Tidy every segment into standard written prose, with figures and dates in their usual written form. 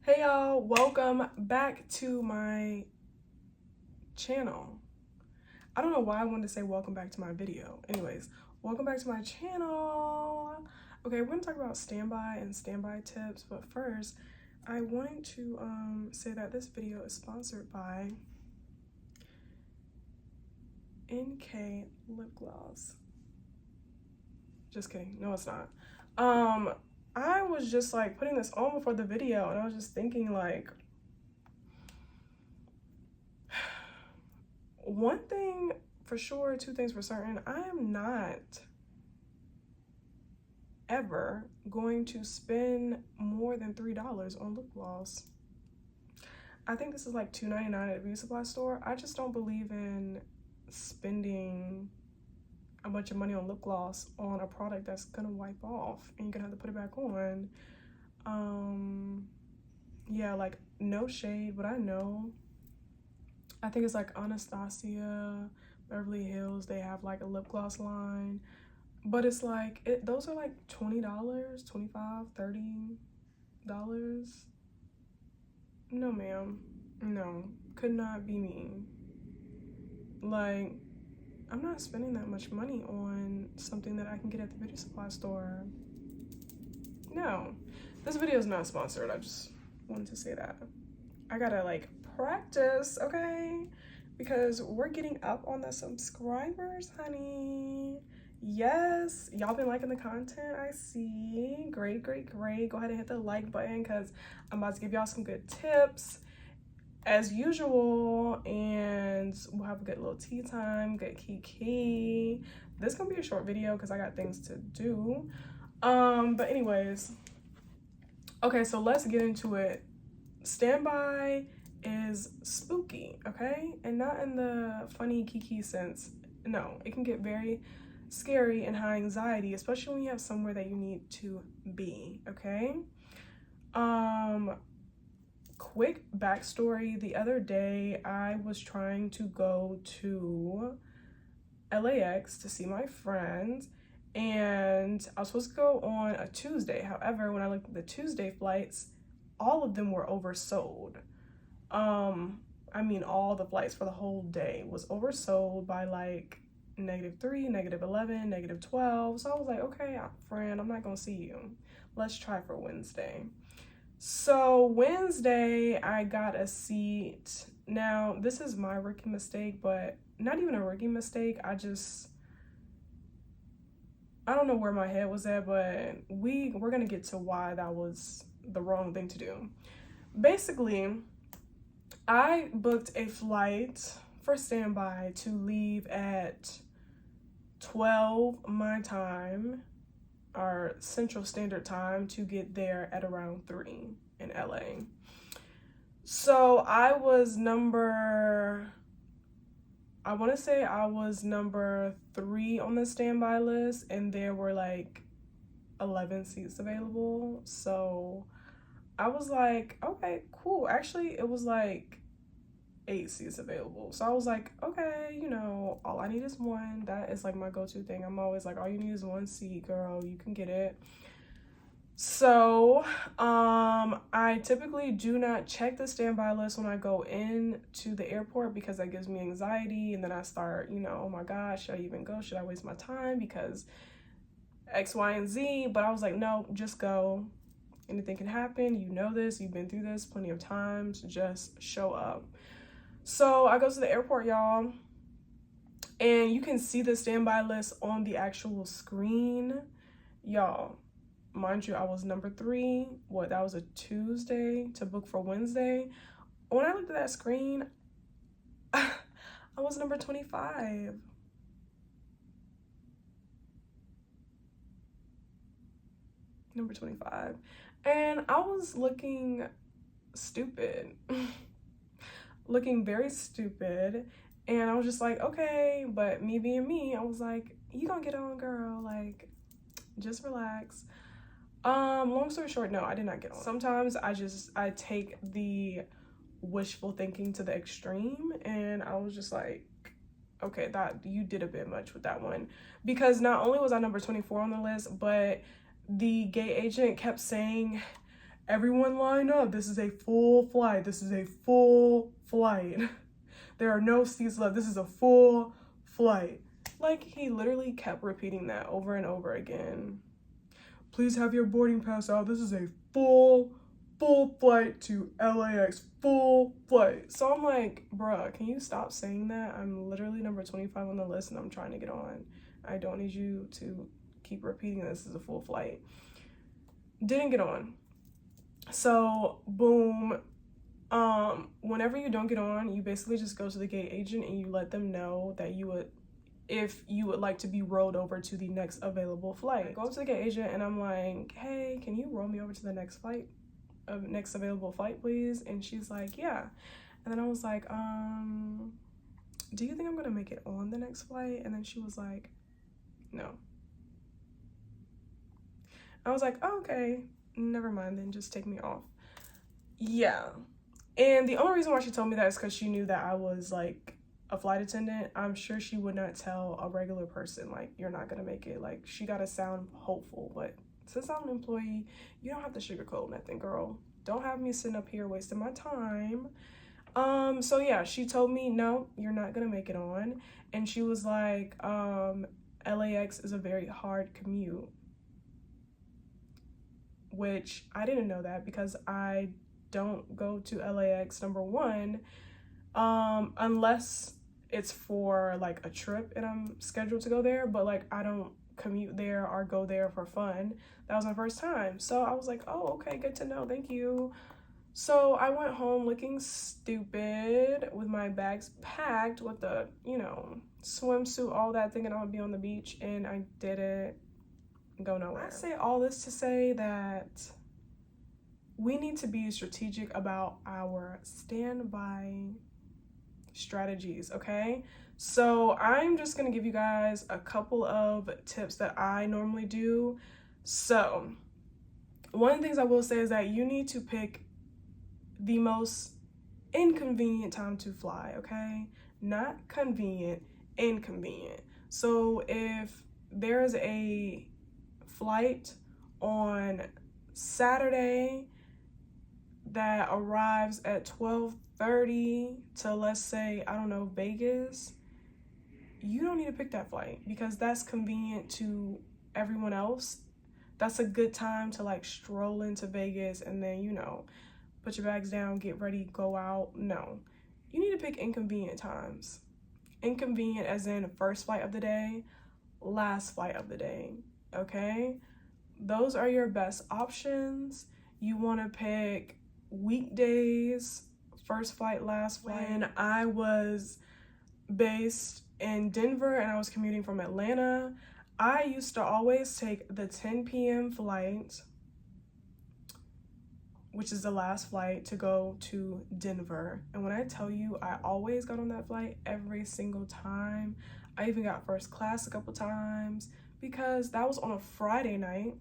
Hey y'all, welcome back to my channel. I don't know why I wanted to say welcome back to my video. Anyways, welcome back to my channel. Okay, we're gonna talk about standby and standby tips, but first I wanted to say that this video is sponsored by NK lip gloss. Just kidding, no it's not. I was just like putting this on before the video and I was just thinking like, one thing for sure, two things for certain, I am not ever going to spend more than $3 on lip gloss. I think this is like $2.99 at a beauty supply store. I just don't believe in spending a bunch of money on lip gloss on a product that's gonna wipe off and you're gonna have to put it back on. Yeah, like no shade, but I know, I think it's like Anastasia, Beverly Hills, they have like a lip gloss line, but it's like those are like $20, $25, $30. No ma'am, no, could not be me. Like, I'm not spending that much money on something that I can get at the beauty supply store. No, this video is not sponsored. I just wanted to say that. I gotta like practice, okay? Because we're getting up on the subscribers, honey. Yes, y'all been liking the content, I see. Great. Go ahead and hit the like button because I'm about to give y'all some good tips as usual, and we'll have a good little tea time, good kiki. This gonna be a short video because I got things to do. But anyways, okay, so let's get into it. Standby is spooky, okay? And not in the funny kiki sense. No, it can get very scary and high anxiety, especially when you have somewhere that you need to be, okay? Quick backstory. The other day I was trying to go to LAX to see my friends and I was supposed to go on a Tuesday. However, when I looked at the Tuesday flights, all of them were oversold. I mean, all the flights for the whole day was oversold by like -3, -11, -12. So I was like, okay, friend, I'm not gonna see you. Let's try for Wednesday. So Wednesday, I got a seat. Now, this is my rookie mistake, but not even a rookie mistake. I don't know where my head was at, but we're gonna get to why that was the wrong thing to do. Basically, I booked a flight for standby to leave at 12 my time, our Central Standard Time, to get there at around 3 in LA. So I was number 3 on the standby list, and there were like 11 seats available. So I was like, okay, cool. Actually, it was like 8 seats available. So I was like, okay, you know, all I need is one. That is like my go-to thing. I'm always like, all you need is one seat, girl. You can get it. So I typically do not check the standby list when I go in to the airport because that gives me anxiety, and then I start, you know, oh my gosh, should I even go? Should I waste my time because X, Y, and Z? But I was like, no, just go. Anything can happen. You know this. You've been through this plenty of times. Just show up. So I go to the airport, y'all, and you can see the standby list on the actual screen. Y'all, mind you, I was number 3. That was a Tuesday to book for Wednesday. When I looked at that screen, I was number 25. Number 25. And I was looking stupid. Looking very stupid, and I was just like, okay, but me being me, I was like, you gonna get on, girl, like, just relax. Long story short, no, I did not get on. Sometimes I take the wishful thinking to the extreme, and I was just like, okay, that you did a bit much with that one, because not only was I number 24 on the list, but the gate agent kept saying everyone line up. This is a full flight. This is a full flight. There are no seats left. This is a full flight. Like, he literally kept repeating that over and over again. Please have your boarding pass out. This is a full flight to LAX. Full flight. So I'm like, bruh, can you stop saying that? I'm literally number 25 on the list and I'm trying to get on. I don't need you to keep repeating this is a full flight. Didn't get on. So boom. Whenever you don't get on, you basically just go to the gate agent and you let them know that if you would like to be rolled over to the next available flight. I go up to the gate agent and I'm like, hey, can you roll me over to the next available flight, please? And she's like, yeah. And then I was like, do you think I'm gonna make it on the next flight? And then she was like, no. I was like, oh, okay, never mind then, just take me off. Yeah. And the only reason why she told me that is because she knew that I was like a flight attendant. I'm sure she would not tell a regular person, like, you're not gonna make it. Like, she gotta sound hopeful, but since I'm an employee, you don't have to sugarcoat nothing, girl. Don't have me sitting up here wasting my time. So yeah, she told me, no, you're not gonna make it on. And she was like, LAX is a very hard commute. Which I didn't know that because I don't go to LAX, number one, unless it's for like a trip and I'm scheduled to go there, but like I don't commute there or go there for fun. That was my first time. So I was like, oh, okay, good to know, thank you. So I went home looking stupid with my bags packed with the, swimsuit, all that, thinking I would be on the beach, and I didn't go nowhere. I say all this to say that we need to be strategic about our standby strategies, okay? So I'm just gonna give you guys a couple of tips that I normally do. So one of the things I will say is that you need to pick the most inconvenient time to fly, okay? Not convenient, inconvenient. So if there's a flight on Saturday that arrives at 12:30 to, let's say, I don't know, Vegas, you don't need to pick that flight because that's convenient to everyone else. That's a good time to like stroll into Vegas and then, put your bags down, get ready, go out. No, you need to pick inconvenient times. Inconvenient as in first flight of the day, last flight of the day, okay? Those are your best options. You want to pick weekdays, first flight, last flight. When I was based in Denver and I was commuting from Atlanta, I used to always take the 10 p.m. flight, which is the last flight to go to Denver. And when I tell you, I always got on that flight every single time. I even got first class a couple times because that was on a Friday night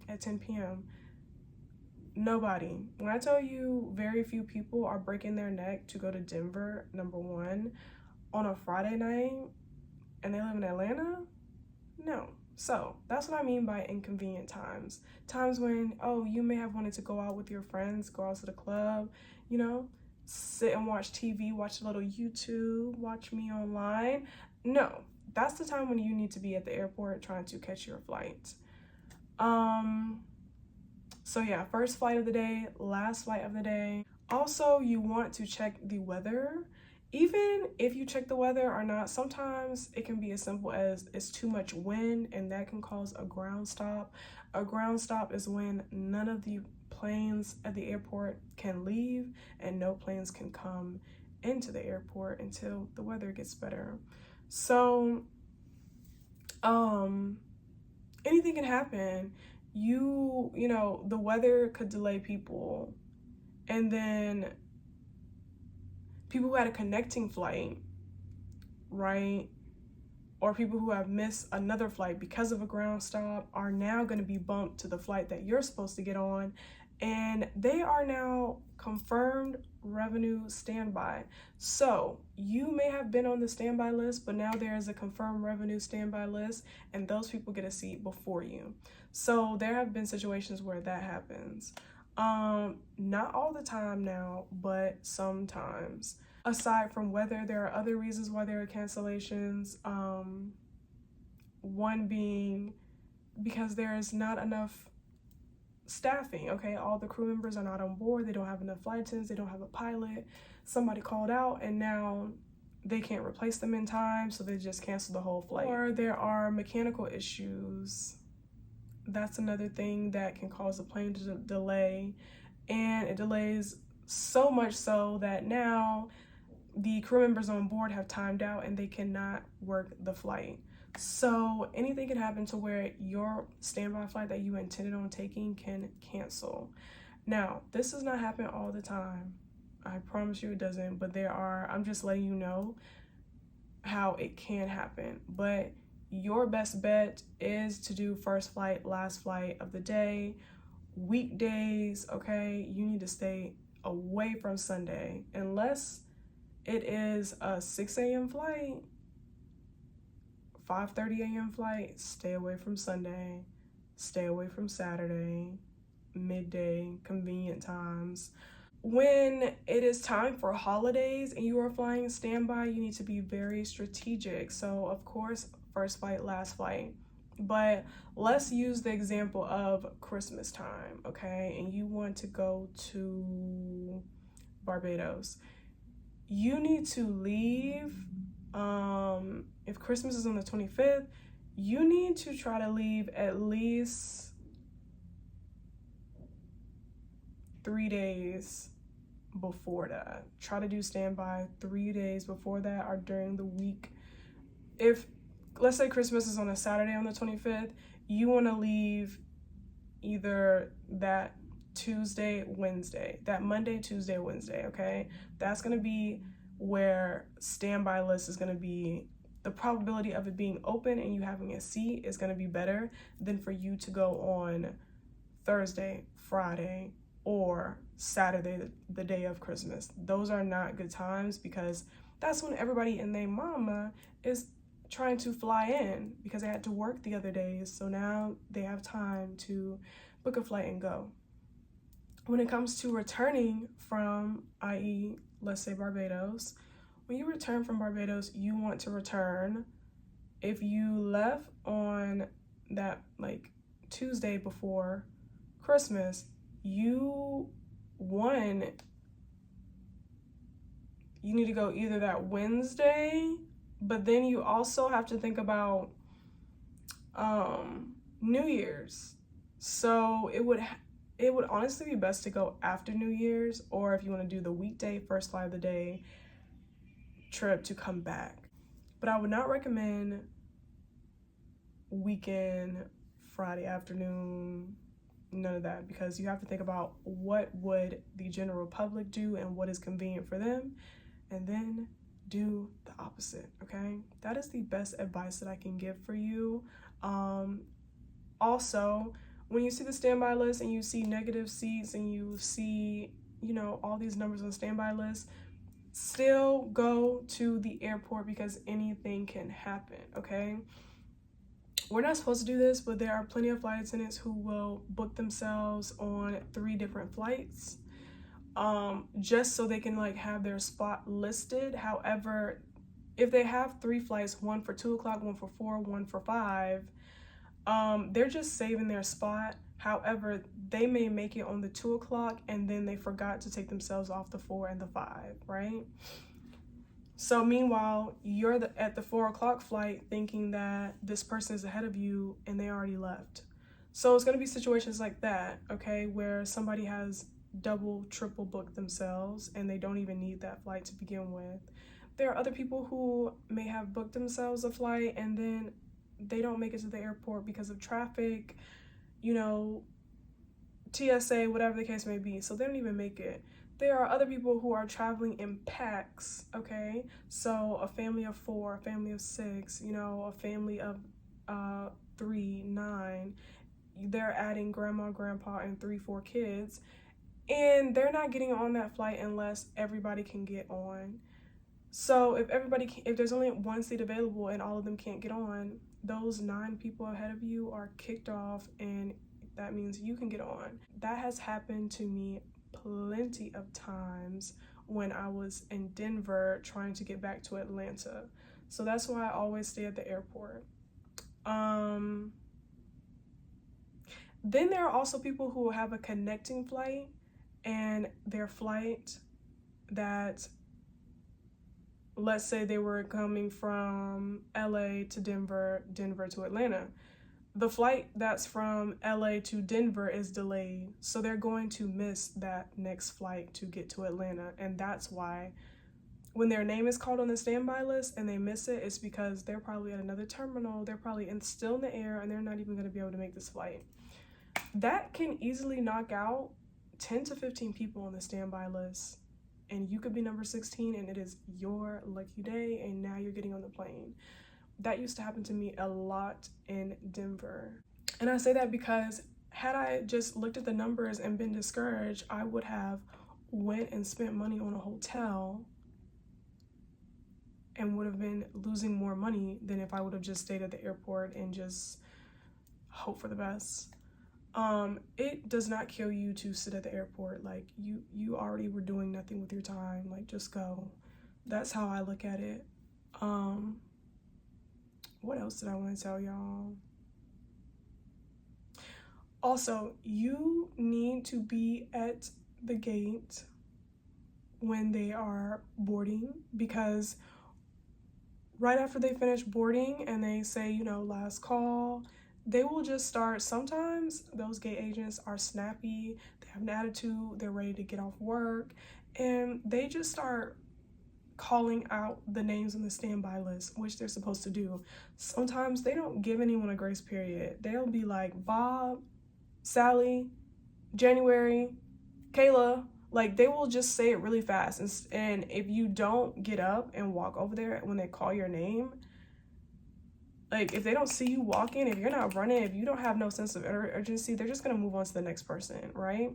at 10 p.m. Nobody. When I tell you very few people are breaking their neck to go to Denver, number one, on a Friday night, and they live in Atlanta, no. So that's what I mean by inconvenient times. Times when, you may have wanted to go out with your friends, go out to the club, sit and watch TV, watch a little YouTube, watch me online. No, that's the time when you need to be at the airport trying to catch your flight. So yeah, first flight of the day, last flight of the day. Also, you want to check the weather. Even if you check the weather or not, sometimes it can be as simple as it's too much wind and that can cause a ground stop. A ground stop is when none of the planes at the airport can leave and no planes can come into the airport until the weather gets better. So, anything can happen. The weather could delay people, and then people who had a connecting flight, right? Or people who have missed another flight because of a ground stop are now going to be bumped to the flight that you're supposed to get on, and they are now confirmed revenue standby. So you may have been on the standby list, but now there is a confirmed revenue standby list, and those people get a seat before you. So there have been situations where that happens. Not all the time now, but sometimes. Aside from weather, there are other reasons why there are cancellations. One being because there is not enough staffing, okay? All the crew members are not on board. They don't have enough flight attendants. They don't have a pilot. Somebody called out and now they can't replace them in time, so they just cancel the whole flight. Or there are mechanical issues. That's another thing that can cause a plane to delay, and it delays so much so that now the crew members on board have timed out and they cannot work the flight. So anything can happen to where your standby flight that you intended on taking can cancel. Now, this does not happen all the time. I promise you it doesn't, but I'm just letting you know how it can happen. But your best bet is to do first flight, last flight of the day. Weekdays, okay, you need to stay away from Sunday unless it is a 6 a.m. flight, 5:30 a.m. flight. Stay away from Sunday, stay away from Saturday, midday, convenient times. When it is time for holidays and you are flying standby, you need to be very strategic. So of course, first flight, last flight. But let's use the example of Christmas time, okay? And you want to go to Barbados. You need to leave, if Christmas is on the 25th, you need to try to leave at least 3 days before that. Try to do standby 3 days before that or during the week. If, let's say Christmas is on a Saturday on the 25th, you want to leave either that Tuesday, Wednesday, that Monday, Tuesday, Wednesday, okay? That's going to be where standby list is going to be, the probability of it being open and you having a seat is going to be better than for you to go on Thursday, Friday, or Saturday, the day of Christmas. Those are not good times because that's when everybody and their mama is trying to fly in because they had to work the other days. So now they have time to book a flight and go. When it comes to returning from, i.e., let's say Barbados, when you return from Barbados, you want to return, if you left on that like Tuesday before Christmas, you need to go either that Wednesday, but then you also have to think about New Year's. So it would honestly be best to go after New Year's, or if you want to do the weekday first flight of the day trip to come back. But I would not recommend weekend, Friday afternoon, none of that, because you have to think about what would the general public do and what is convenient for them, and then do the opposite, okay? That is the best advice that I can give for you. Also, when you see the standby list and you see negative seats and you see, all these numbers on standby list, still go to the airport because anything can happen, okay? We're not supposed to do this, but there are plenty of flight attendants who will book themselves on 3 different flights, just so they can have their spot listed. However, if they have 3 flights, one for 2 o'clock, one for 4, one for 5, they're just saving their spot. However, they may make it on the 2 o'clock and then they forgot to take themselves off the 4 and the 5, right? So meanwhile, you're at the 4 o'clock flight thinking that this person is ahead of you and they already left. So it's going to be situations like that, okay, where somebody has double, triple booked themselves and they don't even need that flight to begin with. There are other people who may have booked themselves a flight and then they don't make it to the airport because of traffic, TSA, whatever the case may be. So they don't even make it. There are other people who are traveling in packs, okay? So a family of 4, a family of 6, a family of 3, 9. They're adding grandma, grandpa, and 3, 4 kids. And they're not getting on that flight unless everybody can get on. So if there's only 1 seat available and all of them can't get on, those 9 people ahead of you are kicked off and that means you can get on. That has happened to me plenty of times when I was in Denver trying to get back to Atlanta. So that's why I always stay at the airport. Then there are also people who have a connecting flight, and their flight that, let's say they were coming from LA to Denver, Denver to Atlanta. The flight that's from LA to Denver is delayed, so they're going to miss that next flight to get to Atlanta. And that's why when their name is called on the standby list and they miss it, it's because they're probably at another terminal, they're probably still in the air, and they're not even going to be able to make this flight. That can easily knock out 10 to 15 people on the standby list, and you could be number 16 and it is your lucky day, and now you're getting on the plane. That used to happen to me a lot in Denver. And I say that because had I just looked at the numbers and been discouraged, I would have went and spent money on a hotel and would have been losing more money than if I would have just stayed at the airport and just hope for the best. It does not kill you to sit at the airport. Like, you already were doing nothing with your time. Like, just go. That's how I look at it. What else did I want to tell y'all? Also, you need to be at the gate when they are boarding, because right after they finish boarding and they say, you know, last call, they will just start. Sometimes those gate agents are snappy, they have an attitude, they're ready to get off work, and they just start calling out the names on the standby list, which they're supposed to do. Sometimes they don't give anyone a grace period. They'll be like, Bob, Sally, January, Kayla. Like, they will just say it really fast. And if you don't get up and walk over there when they call your name, like, if they don't see you walking, if you're not running, if you don't have no sense of urgency, they're just going to move on to the next person, right?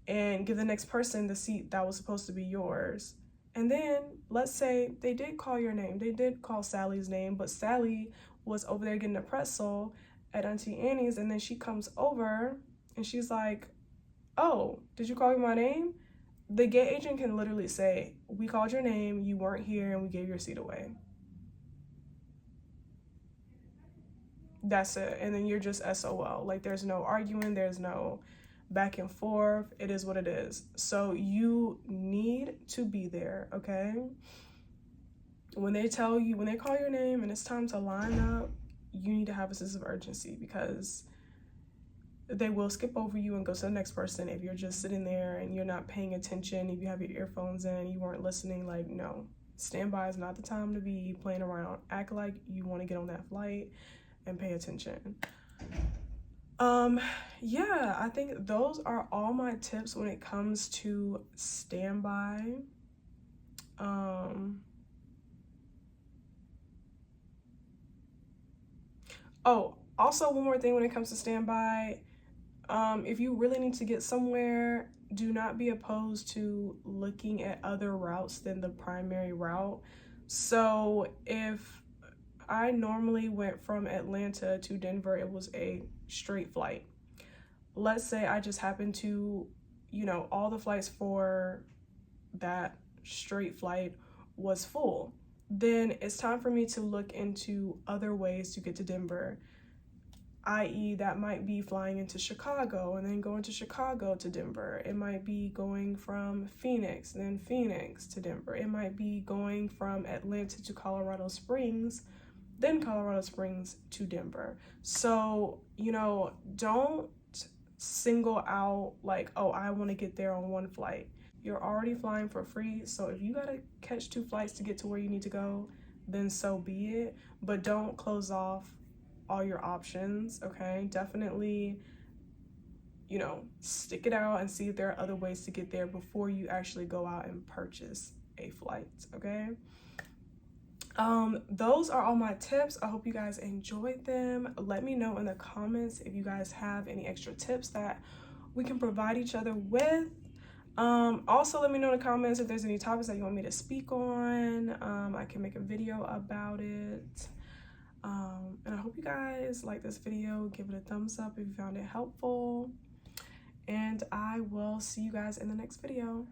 And give the next person the seat that was supposed to be yours. And then, let's say they did call your name. They did call Sally's name, but Sally was over there getting a pretzel at Auntie Annie's, and then she comes over, and she's like, oh, did you call me my name? The gate agent can literally say, we called your name, you weren't here, and we gave your seat away. That's it. And then you're just SOL. Like, there's no arguing, there's no back and forth. It is what it is. So you need to be there, okay? When they tell you, when they call your name and it's time to line up, you need to have a sense of urgency, because they will skip over you and go to the next person if you're just sitting there and you're not paying attention, if you have your earphones in, you weren't listening. Like, no, standby is not the time to be playing around. Act like you want to get on that flight and pay attention. Yeah, I think those are all my tips when it comes to standby. Oh, also one more thing when it comes to standby, if you really need to get somewhere, do not be opposed to looking at other routes than the primary route. So if I normally went from Atlanta to Denver, it was a straight flight. Let's say I just happened to, you know, all the flights for that straight flight was full. Then it's time for me to look into other ways to get to Denver, i.e. that might be flying into Chicago and then going to Chicago to Denver. It might be going from Phoenix, then Phoenix to Denver. It might be going from Atlanta to Colorado Springs, then Colorado Springs to Denver. So, you know, don't single out like, oh, I want to get there on one flight. You're already flying for free, so if you gotta catch 2 flights to get to where you need to go, then so be it. But don't close off all your options, okay? Definitely, you know, stick it out and see if there are other ways to get there before you actually go out and purchase a flight, okay? Those are all my tips. I hope you guys enjoyed them. Let me know in the comments if you guys have any extra tips that we can provide each other with. Also let me know in the comments if there's any topics that you want me to speak on. I can make a video about it. And I hope you guys like this video. Give it a thumbs up if you found it helpful. And I will see you guys in the next video.